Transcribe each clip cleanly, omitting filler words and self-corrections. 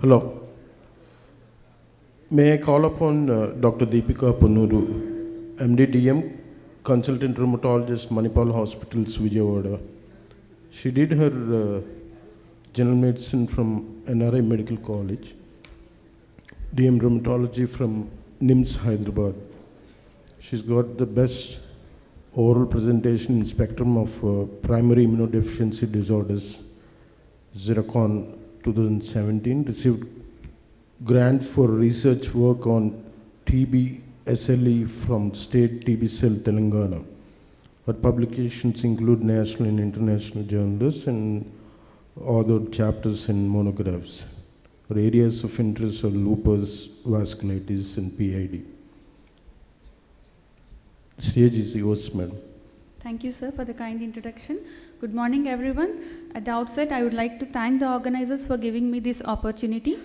Hello. May I call upon Dr. Deepika Ponnuru, MD/DM, consultant rheumatologist, Manipal Hospitals, Vijayawada. She did her general medicine from NRI Medical College, DM rheumatology from NIMS, Hyderabad. She's got the best oral presentation in spectrum of primary immunodeficiency disorders, Zircon 2017, received grant for research work on TB SLE from State TB Cell Telangana. Her publications include national and international journals and authored chapters and monographs. Her areas of interest are lupus, vasculitis, and PID. The stage is yours, madam. Thank you, sir, for the kind introduction. Good morning, everyone. At the outset, I would like to thank the organizers for giving me this opportunity.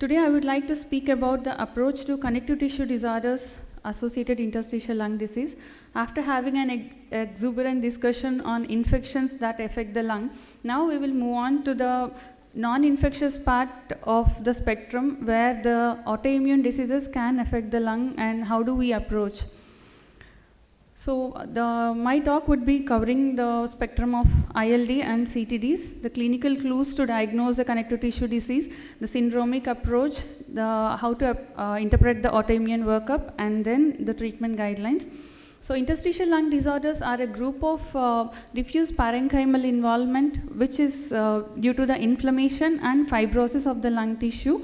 Today, I would like to speak about the approach to connective tissue disorders associated interstitial lung disease. After having an exuberant discussion on infections that affect the lung, now we will move on to the non-infectious part of the spectrum where the autoimmune diseases can affect the lung and how do we approach. So my talk would be covering the spectrum of ILD and CTDs, the clinical clues to diagnose the connective tissue disease, the syndromic approach, how to interpret the autoimmune workup, and then the treatment guidelines. So interstitial lung disorders are a group of diffuse parenchymal involvement which is due to the inflammation and fibrosis of the lung tissue.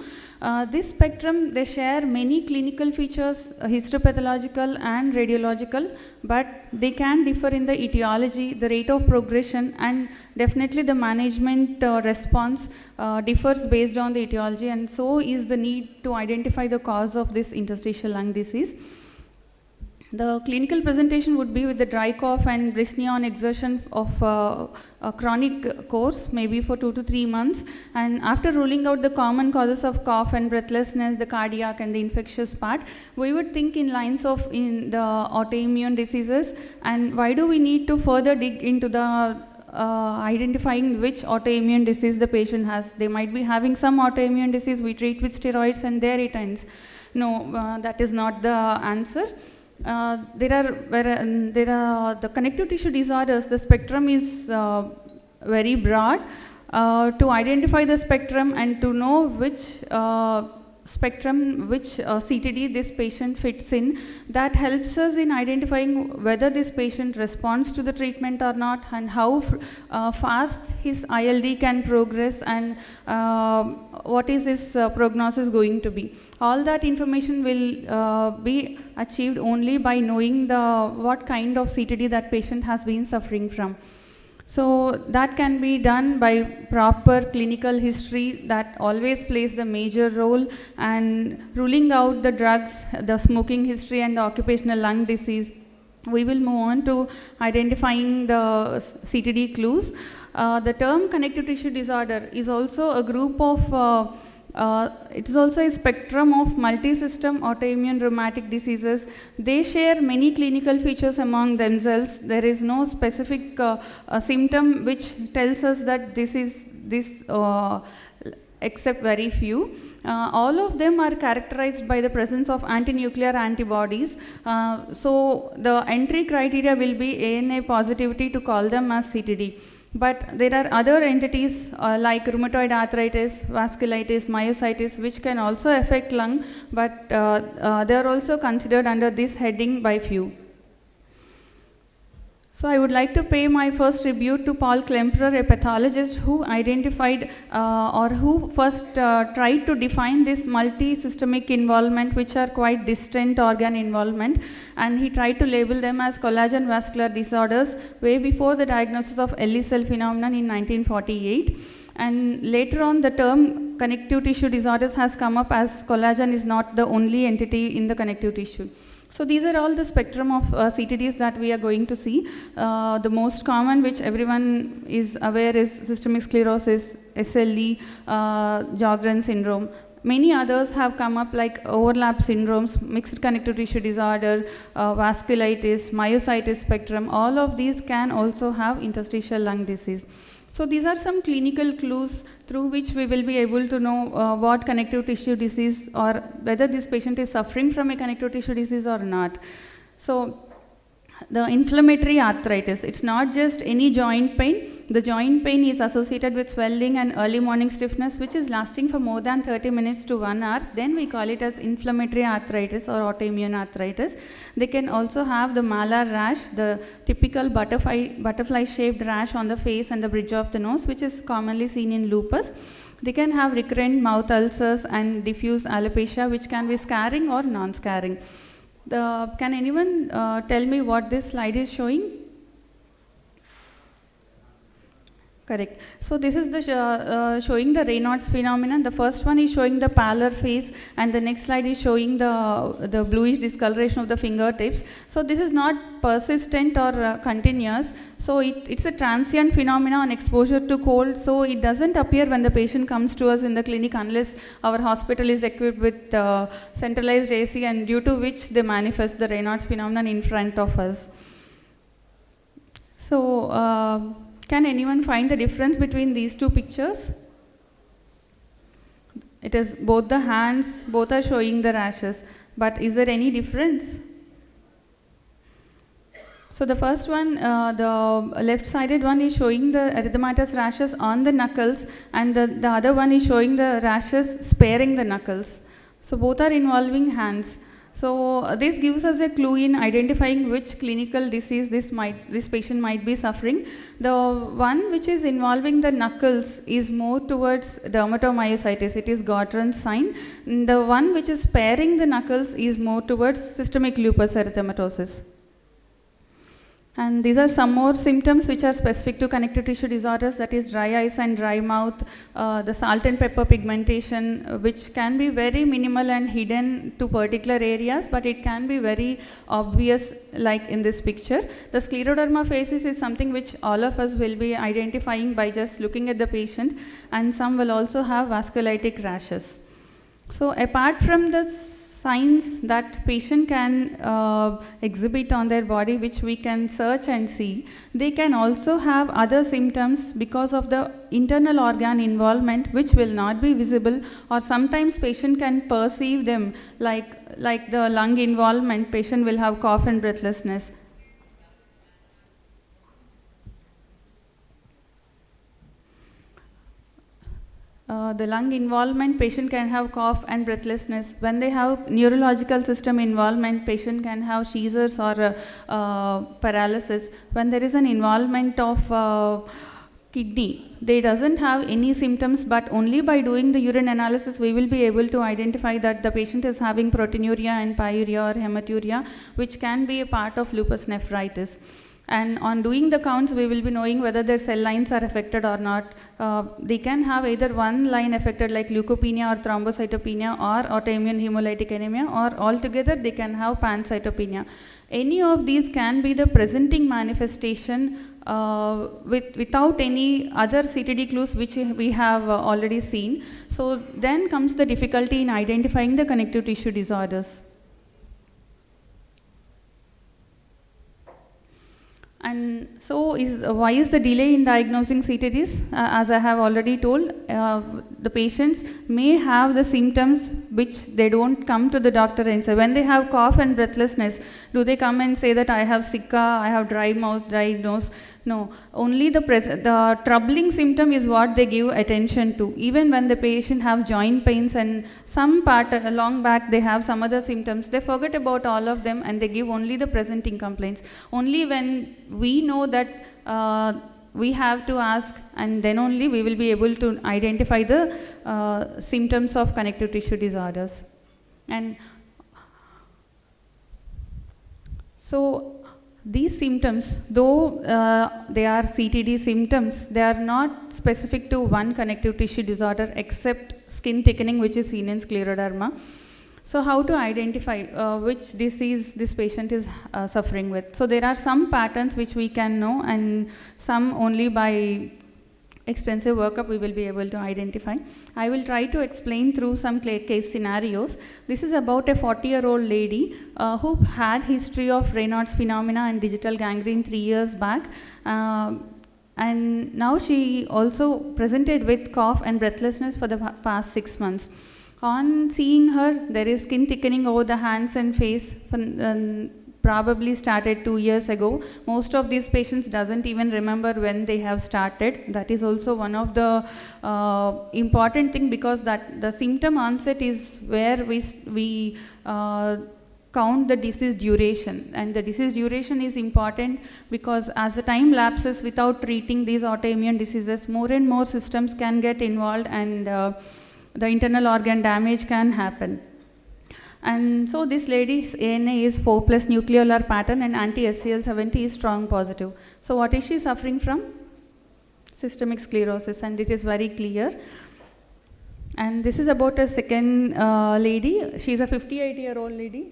This spectrum, they share many clinical features, histopathological and radiological, but they can differ in the etiology, the rate of progression, and definitely the management response differs based on the etiology, and so is the need to identify the cause of this interstitial lung disease. The clinical presentation would be with the dry cough and dyspnea on exertion of a chronic course, maybe for 2 to 3 months. And after ruling out the common causes of cough and breathlessness, the cardiac and the infectious part, we would think in lines of the autoimmune diseases. And why do we need to further dig into the identifying which autoimmune disease the patient has? They might be having some autoimmune disease, we treat with steroids and there it ends. No, that is not the answer. There are the connective tissue disorders. The spectrum is very broad. To identify the spectrum and to know which spectrum, which CTD this patient fits in, that helps us in identifying whether this patient responds to the treatment or not, and how fast his ILD can progress, and what is his prognosis going to be. All that information will be achieved only by knowing what kind of CTD that patient has been suffering from. So that can be done by proper clinical history that always plays the major role, and ruling out the drugs, the smoking history and the occupational lung disease. We will move on to identifying the CTD clues. The term connective tissue disorder is also a group of it is also a spectrum of multi-system autoimmune rheumatic diseases. They share many clinical features among themselves. There is no specific symptom which tells us that this is this, except very few. All of them are characterized by the presence of anti-nuclear antibodies. So the entry criteria will be ANA positivity to call them as CTD. But there are other entities like rheumatoid arthritis, vasculitis, myositis, which can also affect lung, but they are also considered under this heading by few. So I would like to pay my first tribute to Paul Klemperer, a pathologist who identified or who first tried to define this multi-systemic involvement, which are quite distant organ involvement, and he tried to label them as collagen vascular disorders way before the diagnosis of Ellis cell phenomenon in 1948. And later on, the term connective tissue disorders has come up as collagen is not the only entity in the connective tissue. So these are all the spectrum of CTDs that we are going to see. The most common, which everyone is aware, is systemic sclerosis, SLE, Sjogren syndrome. Many others have come up like overlap syndromes, mixed connective tissue disorder, vasculitis, myositis spectrum. All of these can also have interstitial lung disease. So these are some clinical clues through which we will be able to know what connective tissue disease or whether this patient is suffering from a connective tissue disease or not. So the inflammatory arthritis, it's not just any joint pain. The joint pain is associated with swelling and early morning stiffness, which is lasting for more than 30 minutes to 1 hour. Then we call it as inflammatory arthritis or autoimmune arthritis. They can also have the malar rash, the typical butterfly shaped rash on the face and the bridge of the nose, which is commonly seen in lupus. They can have recurrent mouth ulcers and diffuse alopecia, which can be scarring or non-scarring. Can anyone tell me what this slide is showing? Correct. So this is the showing the Raynaud's phenomenon. The first one is showing the pallor face, and the next slide is showing the bluish discoloration of the fingertips. So this is not persistent or continuous. So it's a transient phenomenon on exposure to cold. So it doesn't appear when the patient comes to us in the clinic unless our hospital is equipped with centralized AC, and due to which they manifest the Raynaud's phenomenon in front of us. So can anyone find the difference between these two pictures? It is both the hands, both are showing the rashes, but is there any difference? So the first one, the left-sided one is showing the erythematous rashes on the knuckles, and the other one is showing the rashes sparing the knuckles. So both are involving hands. So this gives us a clue in identifying which clinical disease this patient might be suffering. The one which is involving the knuckles is more towards dermatomyositis. It is Gottron's sign. The one which is sparing the knuckles is more towards systemic lupus erythematosus. And these are some more symptoms which are specific to connective tissue disorders, that is dry eyes and dry mouth, the salt and pepper pigmentation, which can be very minimal and hidden to particular areas, but it can be very obvious like in this picture. The scleroderma facies is something which all of us will be identifying by just looking at the patient, and some will also have vasculitic rashes. So apart from the signs that patient can exhibit on their body, which we can search and see, they can also have other symptoms because of the internal organ involvement, which will not be visible, or sometimes patient can perceive them, like the lung involvement. Patient will have cough and breathlessness. The lung involvement, patient can have cough and breathlessness. When they have neurological system involvement, patient can have seizures or paralysis. When there is an involvement of kidney, they doesn't have any symptoms, but only by doing the urine analysis we will be able to identify that the patient is having proteinuria and pyuria or hematuria, which can be a part of lupus nephritis. And on doing the counts, we will be knowing whether their cell lines are affected or not. They can have either one line affected like leukopenia or thrombocytopenia or autoimmune hemolytic anemia, or altogether they can have pancytopenia. Any of these can be the presenting manifestation without any other CTD clues which we have already seen. So then comes the difficulty in identifying the connective tissue disorders. And so why is the delay in diagnosing CTDs? As I have already told, the patients may have the symptoms which they don't come to the doctor and say. When they have cough and breathlessness, do they come and say that I have Zika, I have dry mouth, dry nose? No, only the troubling symptom is what they give attention to. Even when the patient have joint pains and some part along back they have some other symptoms, they forget about all of them and they give only the presenting complaints. Only when we know that we have to ask, and then only we will be able to identify the symptoms of connective tissue disorders. And so these symptoms, though they are CTD symptoms, they are not specific to one connective tissue disorder except skin thickening, which is seen in scleroderma. So how to identify which disease this patient is suffering with? So there are some patterns which we can know, and some only by extensive workup we will be able to identify. I will try to explain through some case scenarios. This is about a 40-year-old lady who had history of Raynaud's phenomena and digital gangrene 3 years back. and now she also presented with cough and breathlessness for the past 6 months. On seeing her, there is skin thickening over the hands and face, probably started 2 years ago. Most of these patients doesn't even remember when they have started. That is also one of the important thing, because that the symptom onset is where we count the disease duration, and the disease duration is important because as the time lapses without treating these autoimmune diseases, more and more systems can get involved, and the internal organ damage can happen. And so this lady's ANA is 4+ nucleolar pattern and anti-SCL70 is strong positive. So what is she suffering from? Systemic sclerosis, and it is very clear. And this is about a second lady. She is a 58-year-old lady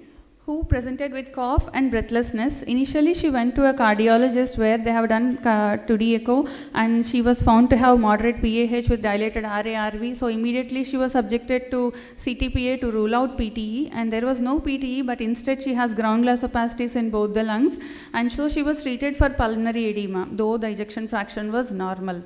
who presented with cough and breathlessness. Initially, she went to a cardiologist where they have done 2D echo, and she was found to have moderate PAH with dilated RARV. So immediately she was subjected to CTPA to rule out PTE, and there was no PTE, but instead she has ground glass opacities in both the lungs, and so she was treated for pulmonary edema, though the ejection fraction was normal.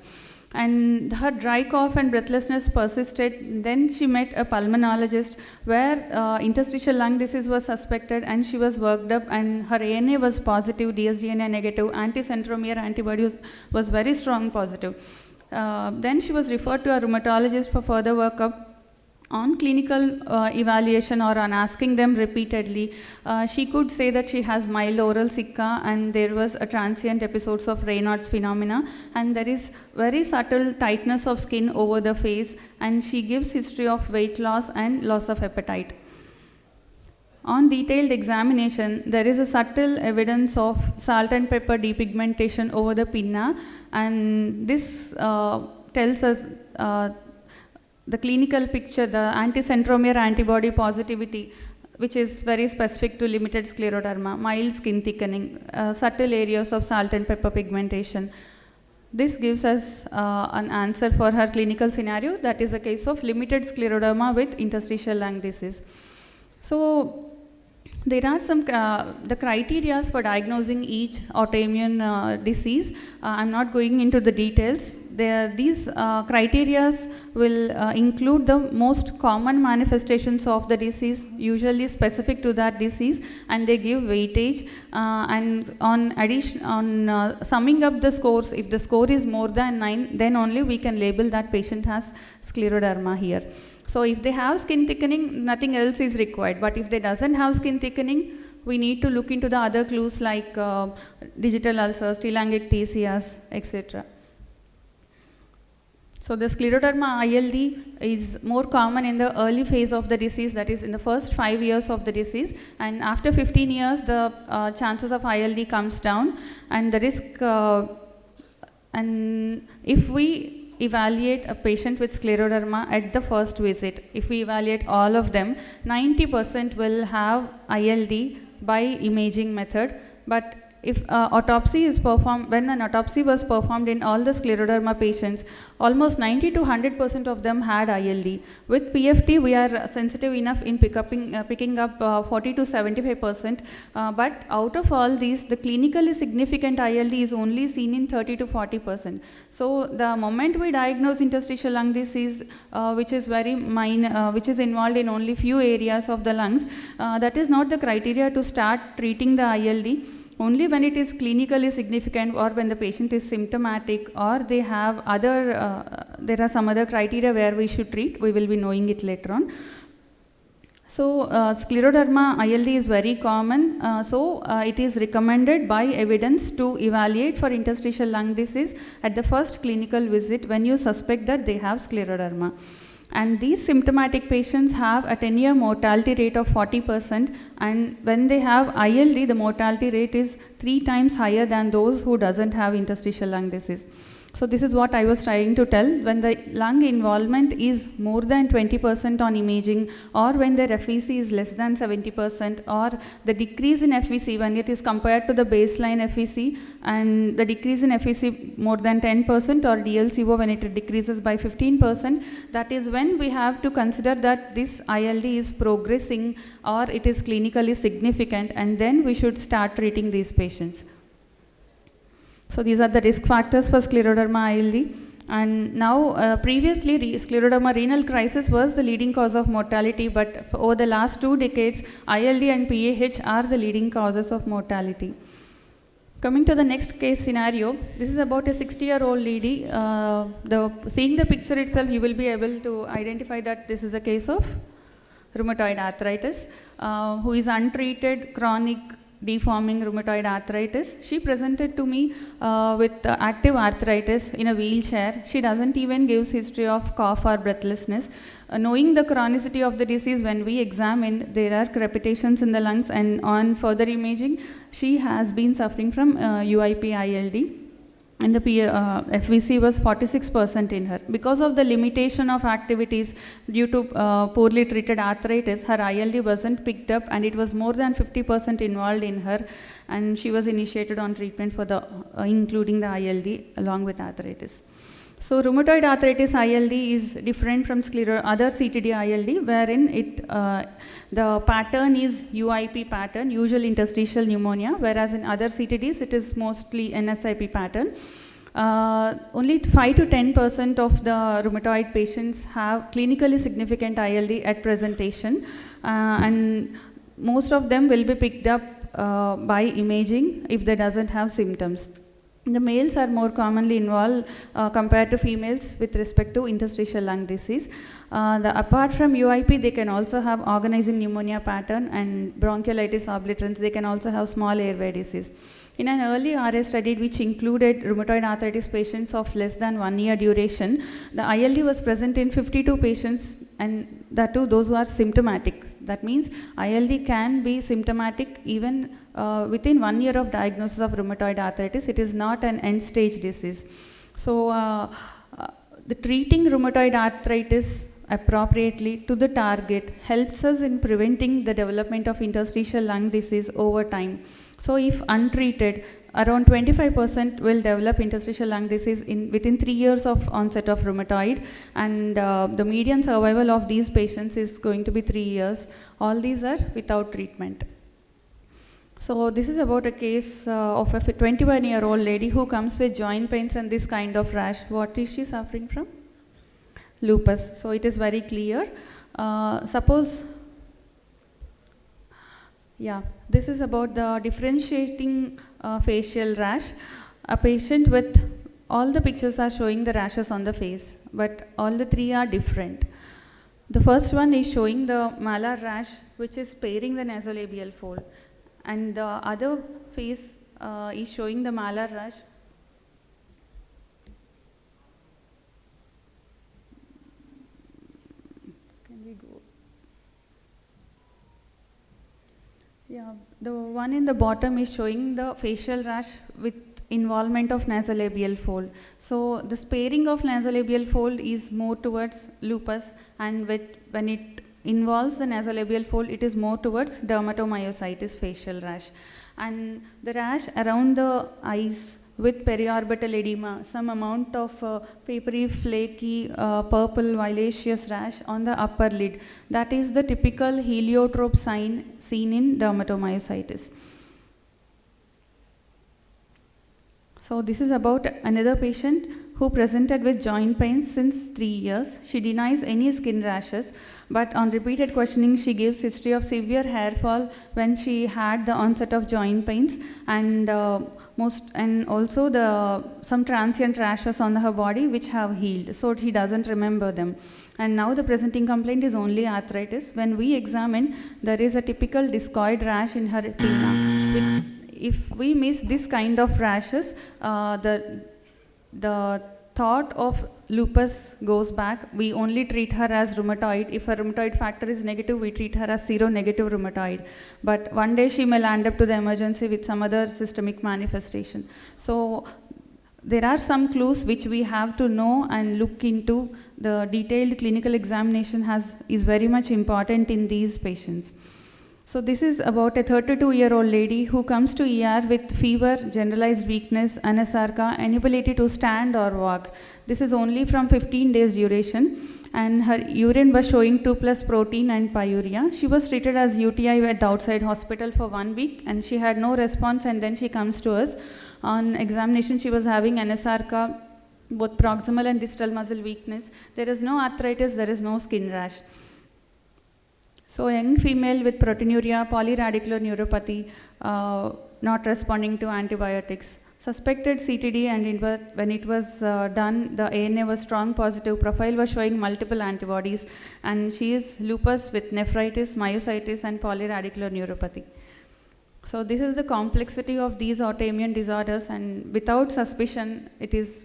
And her dry cough and breathlessness persisted. Then she met a pulmonologist where interstitial lung disease was suspected, and she was worked up, and her ANA was positive, dsDNA negative, anti-syndromic antibody was very strong positive. Then she was referred to a rheumatologist for further workup. On clinical evaluation, or on asking them repeatedly, she could say that she has mild oral sicca, and there was a transient episodes of Raynaud's phenomena, and there is very subtle tightness of skin over the face, and she gives history of weight loss and loss of appetite. On detailed examination, there is a subtle evidence of salt and pepper depigmentation over the pinna, and this tells us the clinical picture, the anti-centromere antibody positivity, which is very specific to limited scleroderma, mild skin thickening, subtle areas of salt and pepper pigmentation. This gives us an answer for her clinical scenario, that is a case of limited scleroderma with interstitial lung disease. So there are some the criteria for diagnosing each autoimmune disease. I'm not going into the details. These criteria will include the most common manifestations of the disease, usually specific to that disease, and they give weightage. And on summing up the scores, if the score is more than 9, then only we can label that patient has scleroderma here. So if they have skin thickening, nothing else is required. But if they doesn't have skin thickening, we need to look into the other clues like digital ulcers, telangiectasias, etc. So the scleroderma ILD is more common in the early phase of the disease, that is in the first 5 years of the disease, and after 15 years the chances of ILD comes down, and the risk, and if we evaluate a patient with scleroderma at the first visit, if we evaluate all of them, 90% will have ILD by imaging method. But if autopsy is performed, when an autopsy was performed in all the scleroderma patients, almost 90 to 100% of them had ILD. With PFT, we are sensitive enough in picking up 40 to 75%, but out of all these, the clinically significant ILD is only seen in 30 to 40%. So the moment we diagnose interstitial lung disease, which is very minor, which is involved in only few areas of the lungs, that is not the criteria to start treating the ILD. Only when it is clinically significant, or when the patient is symptomatic, or they have other, there are some other criteria where we should treat, we will be knowing it later on. So scleroderma ILD is very common, so it is recommended by evidence to evaluate for interstitial lung disease at the first clinical visit when you suspect that they have scleroderma. And these symptomatic patients have a 10-year mortality rate of 40%, and when they have ILD, the mortality rate is 3 times higher than those who doesn't have interstitial lung disease. So this is what I was trying to tell. When the lung involvement is more than 20% on imaging, or when their FVC is less than 70%, or the decrease in FVC when it is compared to the baseline FVC, and the decrease in FVC more than 10%, or DLCO when it decreases by 15%, that is when we have to consider that this ILD is progressing or it is clinically significant, and then we should start treating these patients. So these are the risk factors for scleroderma ILD. And now, previously, scleroderma renal crisis was the leading cause of mortality, but over the last 2 decades, ILD and PAH are the leading causes of mortality. Coming to the next case scenario, this is about a 60-year-old lady. Seeing the picture itself, you will be able to identify that this is a case of rheumatoid arthritis, who is untreated chronic deforming rheumatoid arthritis. She presented to me with active arthritis in a wheelchair. She doesn't even give history of cough or breathlessness. Knowing the chronicity of the disease, when we examine, there are crepitations in the lungs, and on further imaging, she has been suffering from UIP-ILD. And the FVC was 46% in her. Because of the limitation of activities due to poorly treated arthritis, her ILD wasn't picked up, and it was more than 50% involved in her, and she was initiated on treatment for the including the ILD along with arthritis. So rheumatoid arthritis ILD is different from other CTD ILD, wherein the pattern is UIP pattern, usual interstitial pneumonia, whereas in other CTDs it is mostly NSIP pattern. Only 5 to 10% of the rheumatoid patients have clinically significant ILD at presentation, and most of them will be picked up by imaging if they doesn't have symptoms. The males are more commonly involved compared to females with respect to interstitial lung disease. Apart from UIP, they can also have organizing pneumonia pattern and bronchiolitis obliterans. They can also have small airway disease. In an early RA study which included rheumatoid arthritis patients of less than 1 year duration, the ILD was present in 52 patients, and that too those who are symptomatic. That means ILD can be symptomatic even within 1 year of diagnosis of rheumatoid arthritis. It is not an end stage disease. So the treating rheumatoid arthritis appropriately to the target helps us in preventing the development of interstitial lung disease over time. So if untreated, around 25% will develop interstitial lung disease within 3 years of onset of rheumatoid, and the median survival of these patients is going to be 3 years. All these are without treatment. So this is about a case of a 21-year-old lady who comes with joint pains and this kind of rash. What is she suffering from? Lupus. So it is very clear. This is about the differentiating facial rash. A patient with all the pictures are showing the rashes on the face, but all the 3 are different. The first one is showing the malar rash, which is sparing the nasolabial fold, and the other face is showing the malar rash. Can we go? Yeah, the one in the bottom is showing the facial rash with involvement of nasolabial fold. So the sparing of nasolabial fold is more towards lupus, and when it involves the nasolabial fold, it is more towards dermatomyositis facial rash. And the rash around the eyes with periorbital edema, some amount of papery, flaky, purple violaceous rash on the upper lid. That is the typical heliotrope sign seen in dermatomyositis. So this is about another patient who presented with joint pains since 3 years. She denies any skin rashes, but on repeated questioning, she gives history of severe hair fall when she had the onset of joint pains, and also some transient rashes on her body which have healed, so she doesn't remember them. And now the presenting complaint is only arthritis. When we examine, there is a typical discoid rash in her pinna. If we miss this kind of rashes, the thought of lupus goes back. We only treat her as rheumatoid. If her rheumatoid factor is negative, we treat her as seronegative rheumatoid. But one day she may land up to the emergency with some other systemic manifestation. So there are some clues which we have to know and look into. The detailed clinical examination is very much important in these patients. So this is about a 32-year-old lady who comes to ER with fever, generalized weakness, anasarca, inability to stand or walk. This is only from 15 days duration. and her urine was showing 2+ protein and pyuria. She was treated as UTI at the outside hospital for 1 week, and she had no response, and then she comes to us. On examination, she was having NSRCA, both proximal and distal muscle weakness. There is no arthritis, there is no skin rash. So young female with proteinuria, polyradicular neuropathy, not responding to antibiotics. Suspected CTD, and when it was done, the ANA was strong positive, profile was showing multiple antibodies, and she is lupus with nephritis, myositis, and polyradicular neuropathy. So this is the complexity of these autoimmune disorders, and without suspicion, it's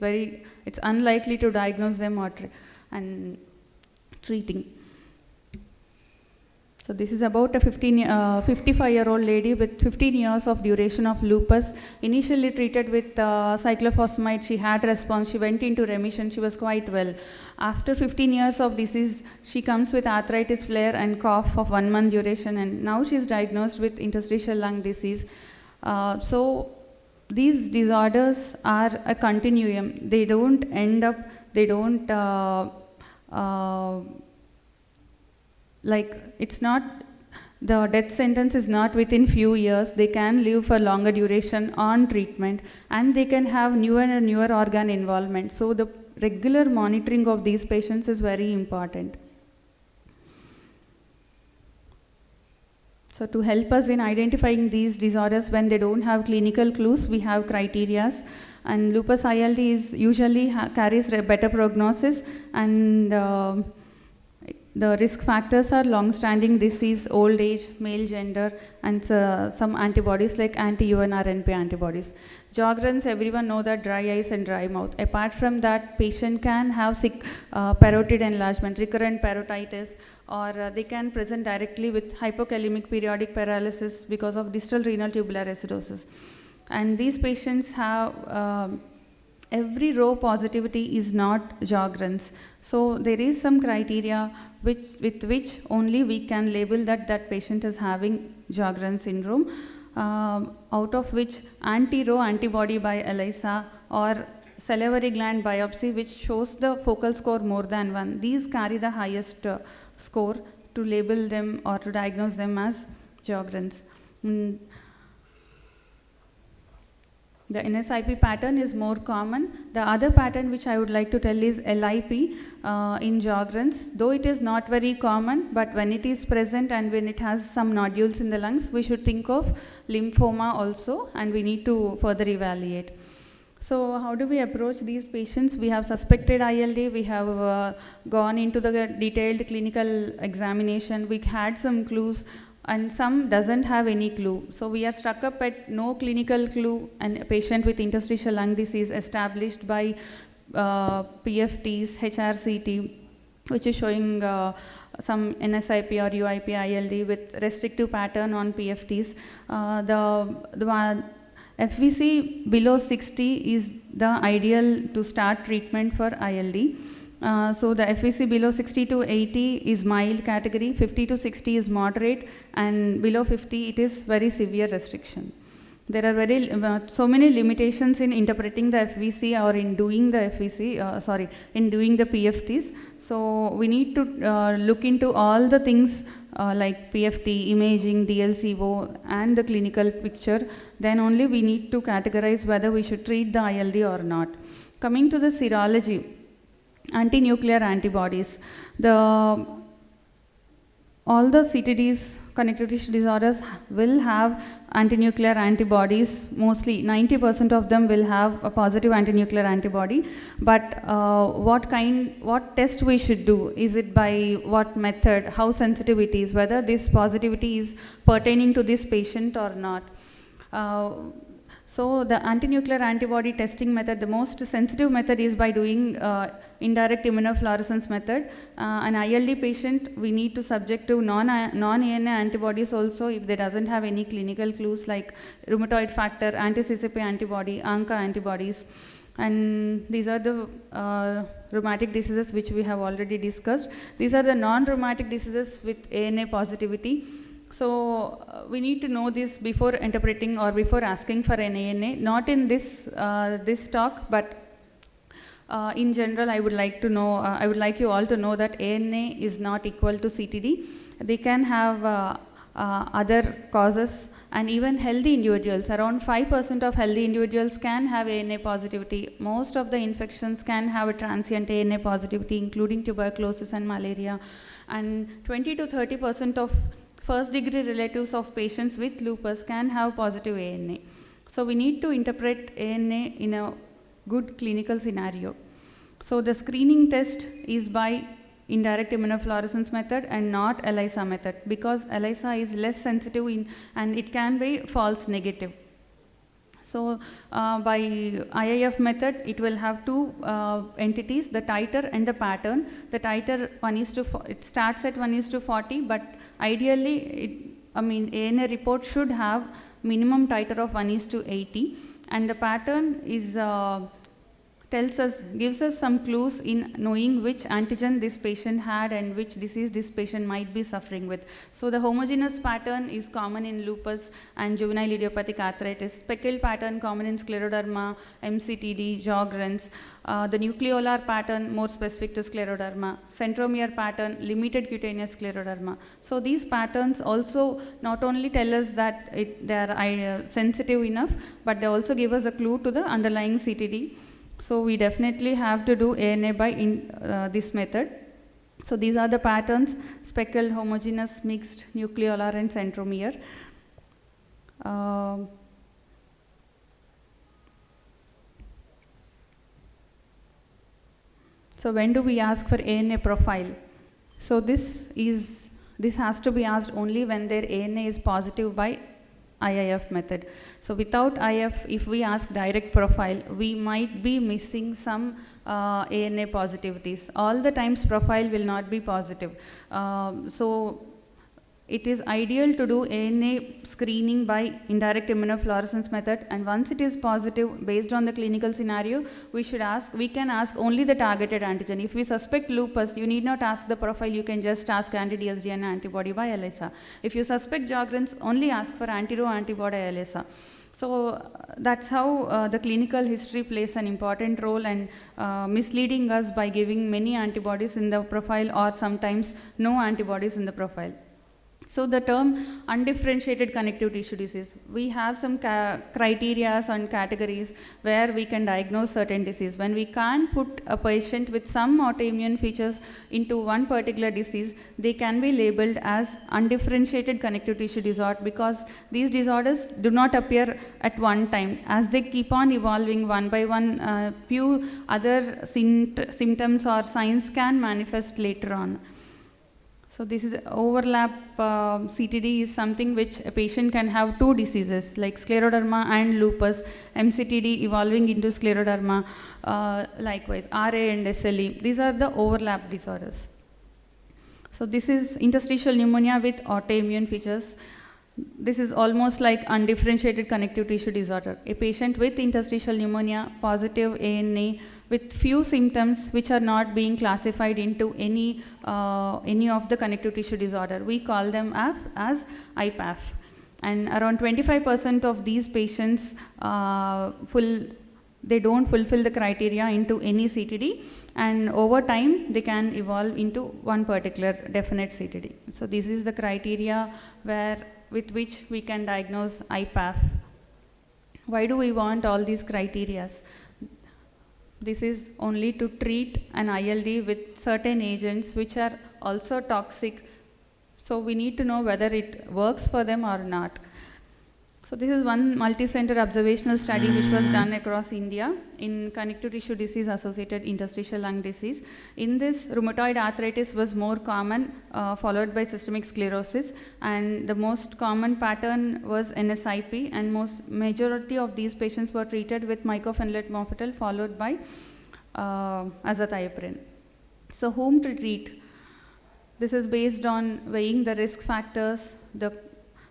unlikely to diagnose them and treating. So this is about a 55-year-old lady with 15 years of duration of lupus. Initially treated with cyclophosphamide, she had response, she went into remission, she was quite well. After 15 years of disease, she comes with arthritis flare and cough of 1 month duration, and now she is diagnosed with interstitial lung disease. So these disorders are a continuum. They don't end up, it's not, the death sentence is not within few years. They can live for longer duration on treatment, and they can have newer and newer organ involvement. So the regular monitoring of these patients is very important. So to help us in identifying these disorders when they don't have clinical clues, we have criteria. And lupus ILD is usually carries better prognosis, and the risk factors are long-standing disease, old age, male gender, and some antibodies like anti-UNRNP antibodies. Sjogren's, everyone know that dry eyes and dry mouth. Apart from that, patient can have parotid enlargement, recurrent parotitis, or they can present directly with hypokalemic periodic paralysis because of distal renal tubular acidosis. And these patients have every row positivity is not Sjogren's. So there is some criteria with which only we can label that patient is having Sjogren's syndrome, out of which anti-Rho antibody by ELISA or salivary gland biopsy, which shows the focal score more than 1. These carry the highest score to label them or to diagnose them as Sjogren's. The NSIP pattern is more common. The other pattern which I would like to tell is LIP in Sjogren's. Though it is not very common, but when it is present and when it has some nodules in the lungs, we should think of lymphoma also, and we need to further evaluate. So how do we approach these patients? We have suspected ILD, we have gone into the detailed clinical examination, we had some clues, and some doesn't have any clue. So we are stuck up at no clinical clue, and a patient with interstitial lung disease established by PFTs, HRCT, which is showing some NSIP or UIP ILD with restrictive pattern on PFTs. The FVC below 60 is the ideal to start treatment for ILD. So the FVC below 60 to 80 is mild category, 50 to 60 is moderate, and below 50 it is very severe restriction. There are so many limitations in interpreting the FVC or in doing the in doing the PFTs. So we need to look into all the things like PFT, imaging, DLCO, and the clinical picture. Then only we need to categorize whether we should treat the ILD or not. Coming to the serology, anti-nuclear antibodies. All the CTDs, connective tissue disorders, will have anti-nuclear antibodies. Mostly 90% of them will have a positive anti-nuclear antibody. But what test we should do? Is it by what method? How sensitive it is? Whether this positivity is pertaining to this patient or not? So the anti-nuclear antibody testing method, the most sensitive method is by doing indirect immunofluorescence method. An ILD patient, we need to subject to non-ANA antibodies also if they doesn't have any clinical clues like rheumatoid factor, anti-CCP antibody, ANCA antibodies. And these are the rheumatic diseases which we have already discussed. These are the non-rheumatic diseases with ANA positivity. So we need to know this before interpreting or before asking for an ANA, not in this talk, but In general, I would like to know, I would like you all to know that ANA is not equal to CTD. They can have other causes, and even healthy individuals, around 5% of healthy individuals can have ANA positivity. Most of the infections can have a transient ANA positivity, including tuberculosis and malaria, and 20 to 30% of first degree relatives of patients with lupus can have positive ANA. So we need to interpret ANA in a good clinical scenario. So the screening test is by indirect immunofluorescence method and not ELISA method, because ELISA is less sensitive and it can be false negative. So by IIF method, it will have two entities, the titer and the pattern. The titer it starts at 1:40, but ideally, ANA report should have minimum titer of 1:80, and the pattern is gives us some clues in knowing which antigen this patient had and which disease this patient might be suffering with. So the homogeneous pattern is common in lupus and juvenile idiopathic arthritis. Speckled pattern common in scleroderma, MCTD, Sjogren's. The nucleolar pattern more specific to scleroderma. Centromere pattern, limited cutaneous scleroderma. So these patterns also not only tell us that they are sensitive enough, but they also give us a clue to the underlying CTD. So we definitely have to do ANA by this method. So these are the patterns: speckled, homogeneous, mixed, nucleolar, and centromere. So when do we ask for ANA profile? So this has to be asked only when their ANA is positive by IIF method. So without IF, if we ask direct profile, we might be missing some ANA positivities. All the times profile will not be positive. So it is ideal to do ANA screening by indirect immunofluorescence method, and once it is positive, based on the clinical scenario, we can ask only the targeted antigen. If we suspect lupus, you need not ask the profile, you can just ask anti-DSDN antibody by ELISA. If you suspect Sjogren's, only ask for anti-Ro antibody ELISA. So that's how the clinical history plays an important role, and misleading us by giving many antibodies in the profile or sometimes no antibodies in the profile. So the term undifferentiated connective tissue disease, we have some criteria and categories where we can diagnose certain disease. When we can't put a patient with some autoimmune features into one particular disease, they can be labeled as undifferentiated connective tissue disorder, because these disorders do not appear at one time. As they keep on evolving one by one, few other symptoms or signs can manifest later on. So this is overlap. CTD is something which a patient can have two diseases like scleroderma and lupus, MCTD evolving into scleroderma, likewise RA and SLE. These are the overlap disorders. So this is interstitial pneumonia with autoimmune features. This is almost like undifferentiated connective tissue disorder. A patient with interstitial pneumonia, positive ANA, with few symptoms which are not being classified into any of the connective tissue disorder. We call them as IPAF. And around 25% of these patients, they don't fulfill the criteria into any CTD, and over time they can evolve into one particular definite CTD. So this is the criteria with which we can diagnose IPAF. Why do we want all these criteria? This is only to treat an ILD with certain agents which are also toxic. So we need to know whether it works for them or not. So this is one multi-center observational study which was done across India in connective tissue disease associated interstitial lung disease. In this, rheumatoid arthritis was more common, followed by systemic sclerosis, and the most common pattern was NSIP, and majority of these patients were treated with mycophenolate mofetil followed by azathioprine. So whom to treat? This is based on weighing the risk factors, the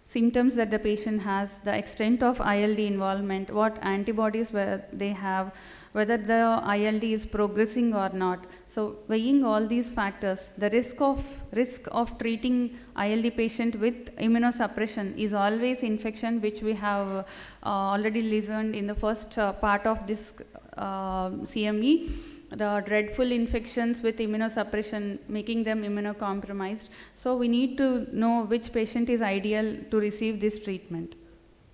symptoms that the patient has, the extent of ILD involvement, what antibodies they have, whether the ILD is progressing or not. So weighing all these factors, the risk of treating ILD patient with immunosuppression is always infection, which we have already listened in the first part of this CME. the dreadful infections with immunosuppression, making them immunocompromised. So we need to know which patient is ideal to receive this treatment.